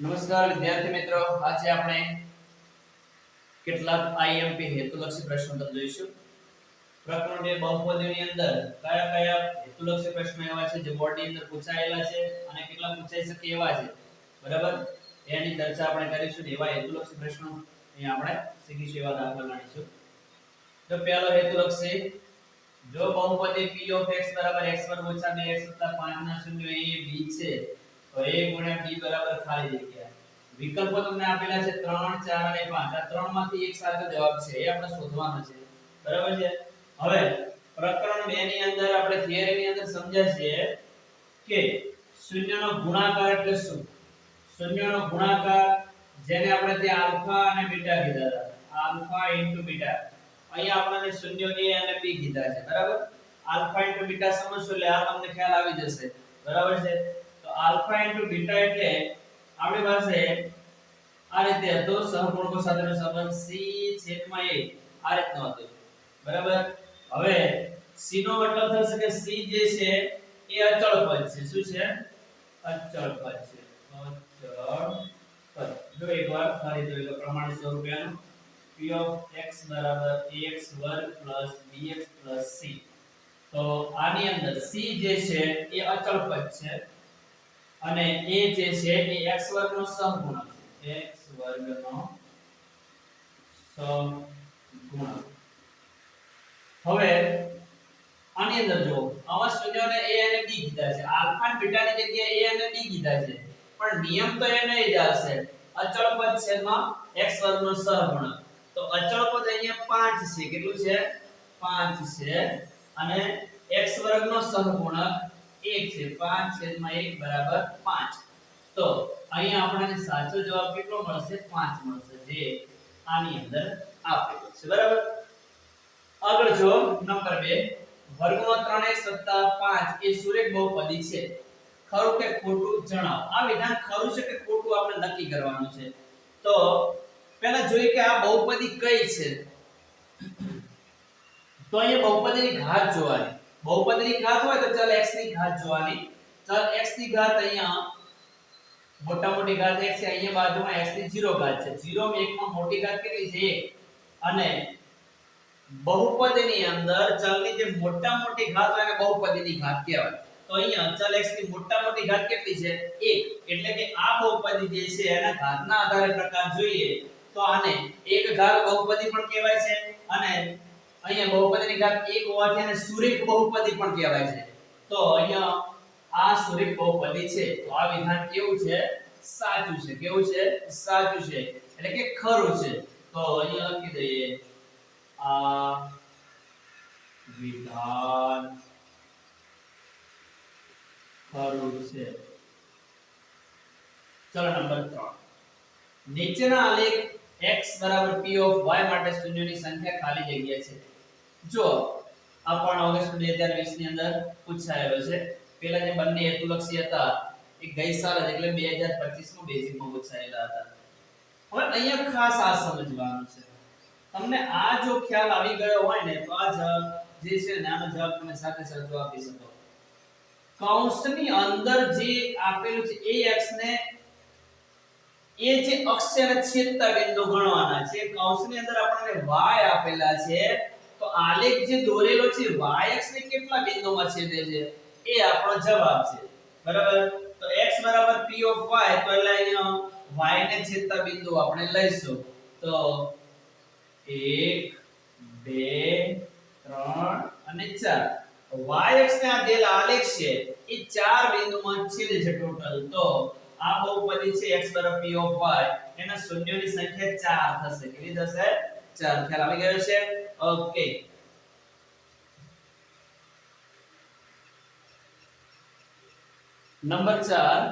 નમસ્કાર વિદ્યાર્થી મિત્રો, આજે આપણે કેટલાક આઈએમપી હેતુલક્ષી પ્રશ્નો જોઈશું. પ્રકરણ 2 બહુપદીની અંદર કયા કયા હેતુલક્ષી પ્રશ્નો એવા છે જે બોર્ડની અંદર પૂછાયેલા છે અને કેટલા પૂછાઈ શકે એવા છે, બરાબર? એની ચર્ચા આપણે કરીશું. એવા હેતુલક્ષી પ્રશ્નો અહીં આપણે શીખીશું, એવા દાખલા ગણીશું. તો પહેલો હેતુલક્ષી, જો બહુપદી p of x = x2 - 2x 5 ના શૂન્ય a b છે, તો a * b બરાબર ખાલી જગ્યા. વિકલ્પો તમને આપેલા છે 3 4 અને 5. આ ત્રણમાંથી એક સાચો જવાબ છે, એ આપણે શોધવાનો છે, બરાબર છે? હવે પ્રકરણ 2 ની અંદર આપણે થિયરી ની અંદર સમજ્યા છે કે શૂન્યનો ગુણાકાર એટલે શું. શૂન્યનો ગુણાકાર, જેને આપણે ત્યાં આલ્ફા અને બીટા કીધા હતા, આલ્ફા * બીટા. અહીંયા આપણને શૂન્ય a અને b કીધા છે, બરાબર? આલ્ફા * બીટા સમજશો એટલે આ તમને ખ્યાલ આવી જશે, બરાબર છે? તો આલ્ફા * બીટા એટલે આપણી પાસે આ રીતે હતો, સહગુણકો સાથેનો સંબંધ c/a આ રીતનો હતો, બરાબર? હવે c નો મતલબ થશે કે c જે છે એ અચળ પદ છે. શું છે? અચળ પદ છે. અચળ પદ. જો એકવાર ફરી જોઈ લો પ્રમાણિત સ્વરૂપેનું p of x = ax2 + bx + c. તો આની અંદર c જે છે એ અચળ પદ છે અને a જે છે એ x2 નો સહગુણક છે. x2 નો સહગુણક. હવે આની અંદર જો આવા શૂન્યોને a અને b કીધા છે, આલ્ફા અને બીટા ની જગ્યાએ a અને b કીધા છે, પણ નિયમ તો એને જ હશે, અચળ પદ છે માં x2 નો સહગુણક. તો અચળ પદ અહીંયા 5 છે. કેટલું છે? 5 છે. અને x2 નો સહગુણક 1 છે. 5/1 = 5. તો અહીંયા આપણને સાચો જવાબ કેટલો મળશે? 5 મળશે, જે આની અંદર આપેલો છે, બરાબર? આગળ જો નંબર 2, વર્ગમૂળ 3x + 5 એ સુરેખ બહુપદી છે. ખરું કે ખોટું જણાવો. આ વિધાન ખરું છે કે ખોટું આપણે નક્કી કરવાનું છે. તો પહેલા જોઈએ કે આ બહુપદી કઈ છે. તો અહીંયા બહુપદીની ઘાત જોવાની. બહુપદીની ઘાત હોય તો ચલ x ની ઘાત જોવાની. ચલ x ની ઘાત અહીંયા મોટા મોટી ઘાત x છે, અહીંયા બાજુમાં x ની 0 ઘાત છે. 0 માં 1 માં મોટી ઘાત કેટલી છે? 1. અને બહુપદીની અંદર ચલની જે મોટા મોટી ઘાત હોય એને બહુપદીની ઘાત કહેવાય. તો અહીંયા ચલ x ની મોટા મોટી ઘાત કેટલી છે? 1. એટલે કે આ બહુપદી જે છે એના ઘાતના આધારે પ્રકાર જોઈએ તો આને એક ઘાત બહુપદી પણ કહેવાય છે અને અહીંયા બહુપદીની ઘાત 1 હોવાથી એને સુરેખ બહુપદી પણ કહેવાય છે. તો અહીંયા આ સુરેખ બહુપદી છે. તો આ વિધાન કેવું છે? સાચું છે. કેવું છે? સાચું છે. એટલે કે ખરું છે. તો અહીંયા લખી દઈએ આ વિધાન ખરું છે. ચલો નંબર 3, નીચેના આલેખ x = p of y માટે શૂન્યોની સંખ્યા ખાલી જગ્યા છે. જો આ પણ ઓગસ્ટ 2020 ની અંદર પૂછાયેલો છે. પહેલા જે બંને હેતુલક્ષી હતા એ ગઈ સાલ એટલે 2025 માં બેઝિકમાં પૂછાયેલા હતા. હવે અહીંયા ખાસ આ સમજવાનું છે. તમને આ જો ખ્યાલ આવી ગયો હોય ને તો આ જવાબ જે છે ને આનો જવાબ તમે સાથે સાથે આપી શકો. કૌંસની અંદર જે આપેલું છે ax ને એ જે અક્ષ છે અને છેદતા બિંદુ ગણવાના છે. કૌંસની અંદર આપણને y આપેલા છે, તો આલેખ જે દોરેલો છે y અક્ષ ને કેટલા બિંદુમાં છેદે છે એ આપણો જવાબ છે, બરાબર? તો x = p of y, તો એટલે અહીંયા y ને છેદતા બિંદુ આપણે લઈશું. તો 1 2 3 અને 4. y અક્ષને આ જે આલેખ છે એ 4 બિંદુમાં છેદે છે ટોટલ. તો આ બહુપદી છે x = p of y, એના શૂન્યોની સંખ્યા 4 થશે. કેટલી થશે? 4. ખ્યાલ આવી ગયો છે? Okay. Number 4,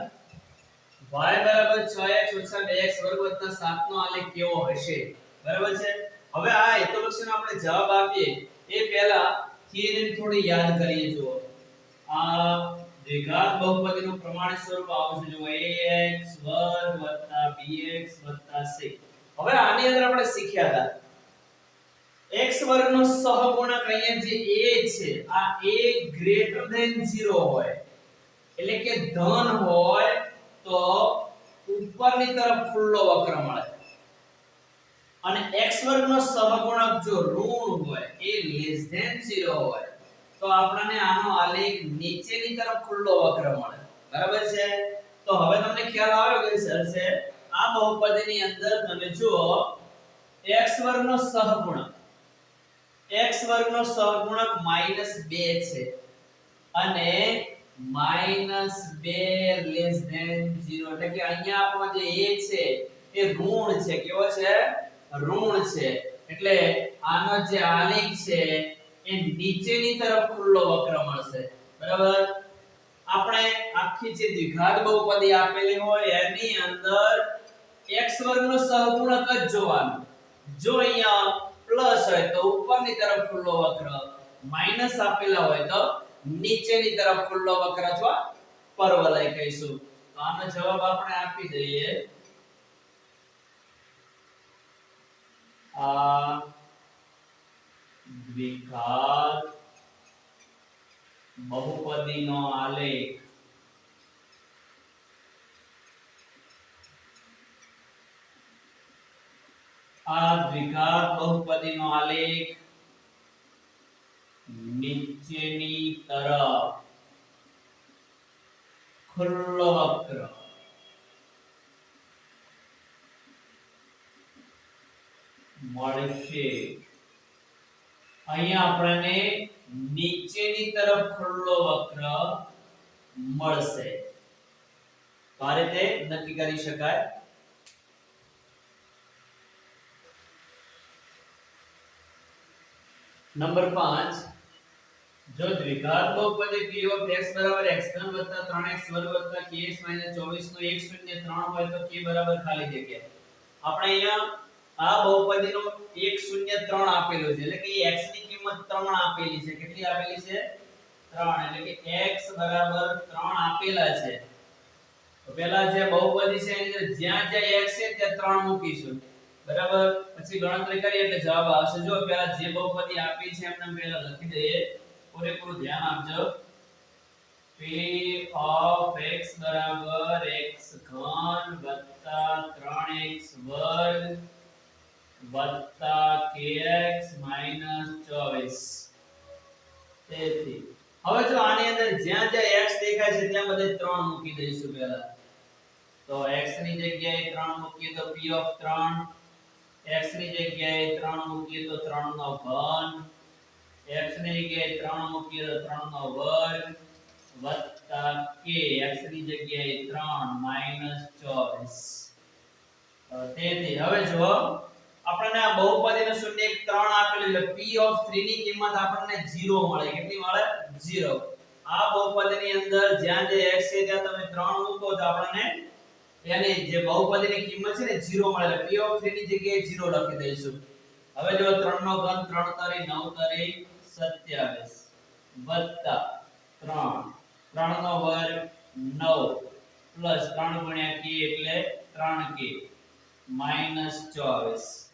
y = 6x - 2x² + 7 નો આલેખ કેવો હશે? બરાબર છે? હવે આ હેતુલક્ષીનો આપણે જવાબ આપીએ એ પહેલા થિયરી થોડી યાદ કરીએ. જુઓ, આ દ્વિઘાત બહુપદીનું પ્રમાણિત સ્વરૂપ આવશે. જો ax² + bx + c. હવે આની અંદર આપણે શીખ્યા હતા x² નો સહગુણક અહીંયા જે a છે, આ a > 0 હોય એટલે કે ધન હોય તો ઉપર ઉપરની તરફ ખુલ્લો વક્ર મળે અને x વર્ગ નો સહગુણક જો ઋણ હોય એ લેસ ધેન 0 હોય તો આપણને આનો આલેખ નીચેની તરફ ખુલ્લો વક્ર મળે બરાબર છે તો હવે તમને ખ્યાલ આવ્યો કે સર છે આ બહુપદીની અંદર તમે જુઓ x વર્ગ નો સહગુણક -2 છે અને -2 લેસ ધેન 0 એટલે કે અહીંયા આપણો જે a છે એ ઋણ છે કેવો છે ઋણ છે એટલે આનો જે આલેખ છે એ નીચેની તરફ ખુલ્લો વક્ર મળશે બરાબર આપણે આખી જે દ્વિઘાત બહુપદી આપેલી હોય એની અંદર x વર્ગ નો સહગુણક જ જોવાનો જો અહીંયા પ્લસ હોય તો ઉપરની તરફ ખુલ્લો વક્ર માઈનસ આપેલા હોય તો નીચેની તરફ ખુલ્લો વક્ર અથવા પરવલય કહીશું તો આનો જવાબ આપણે આપી દઈએ આ દ્વિઘાત બહુપદીનો આલેખ નીચેની તરફ ખુલ્લો વક્ર મળશે અહીંયા આપણને નીચેની તરફ ખુલ્લો વક્ર મળશે તો આ રીતે નક્કી કરી શકાય નંબર 5 જો દ્વિઘાત બહુપદી p of x = x3 + 3x2 + kx - 24 નો 103 હોય તો k બરાબર ખાલી જગ્યા આપણે અહીંયા આ બહુપદીનો 103 આપેલો છે એટલે કે x ની કિંમત 3 આપેલી છે કેટલી આપેલી છે 3 એટલે કે x બરાબર 3 આપેલા છે તો પહેલા જે બહુપદી છે એની અંદર જ્યાં જ્યાં x છે ત્યાં 3 મૂકીશું બરાબર પછી ગણતરી કરીએ એટલે જવાબ આવશે જો પહેલા જે બહુપદી આપી છે એમને પહેલા લખી દઈએ પૂરેપૂરું ધ્યાન આપજો p of x બરાબર x3 + 3x2 + kx - 24 તેથી હવે જો આની અંદર જ્યાં જ્યાં x દેખાય છે ત્યાં બધે 3 મૂકી દઈશું પહેલા તો x ની જગ્યાએ 3 મૂકીએ તો p of 3 x ની જગ્યાએ 3 મૂકીએ તો 3 નો ઘન x ની જગ્યાએ 3 મૂકીએ તો 3 નો વર્ગ વત્તા k x ની જગ્યાએ 3 - 24 તેથી હવે જો આપણને આ બહુપદીનું શૂન્ય 3 આપેલું એટલે p of 3 ની કિંમત આપણને 0 મળે કેટલી મળે 0 આ બહુપદીની અંદર જ્યાં જે x છે ત્યાં તમે 3 મૂકો તો આપણને એની જે બહુપદીની કિંમત છે ને 0 મળે એટલે p of 3 ની જગ્યાએ 0 લખી દઈશું હવે જો 3 નો ઘન 3 તારી 9 તારી 27 વત્તા 3 3 નો વર્ગ 9 પ્લસ 3 ગુણ્યા k એટલે 3k -24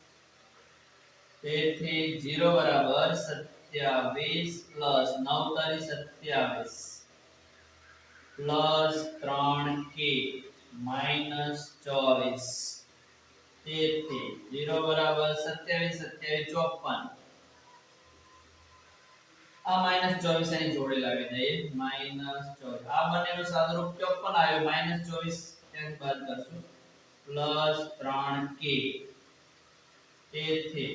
તેથી 0 બરાબર 27 પ્લસ 9 તારી 27 પ્લસ 3k -24 તેથી 0 બરાબર 27 27 54 આ -24 એની જોડે લાવી દઈએ -24 આ બંનેનું સાદુરૂપ 54 આવ્યો -24 ત્યાંથી બાદ કરશું પ્લસ 3k તેથી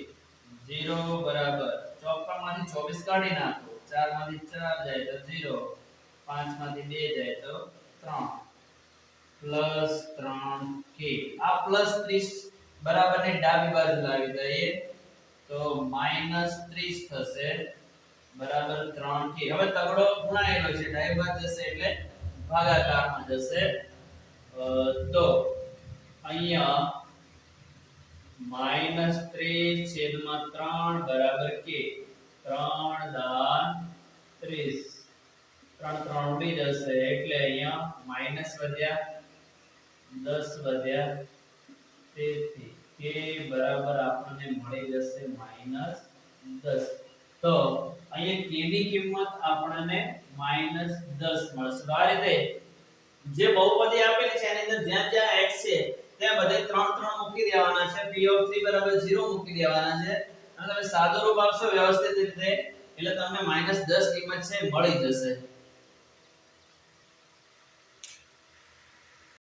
0 બરાબર 54 માંથી 24 કાઢી નાખો 4 માંથી 4 જાય તો 0 5 માંથી 2 જાય તો 3 પ્લસ 3k આ પ્લસ 30 બરાબર ને ડાબી બાજુ લાવી દઈએ તો -30 થશે બરાબર 3k હવે તગડો ગુણાયેલો છે ડાબી બાજુ જશે એટલે ભાગાકારમાં જશે તો અહીંયા -30/3 બરાબર k 3 દાન 30 3 3 ઉડી જશે એટલે અહીંયા માઈનસ વધ્યા 10 વધ્યા તેથી k બરાબર આપણને મળી જશે -10 તો અહીંયા k ની કિંમત આપણને -10 મળશે તો આ રીતે જે બહુપદી આપેલી છે એની અંદર જ્યાં જ્યાં x છે દેવાના છે p of 3 બરાબર 0 મૂકી દેવાના છે અને તમે સાદો રૂપ આપશો વ્યવસ્થિત રીતે એટલે તમને -10 કિંમત છે મળી જશે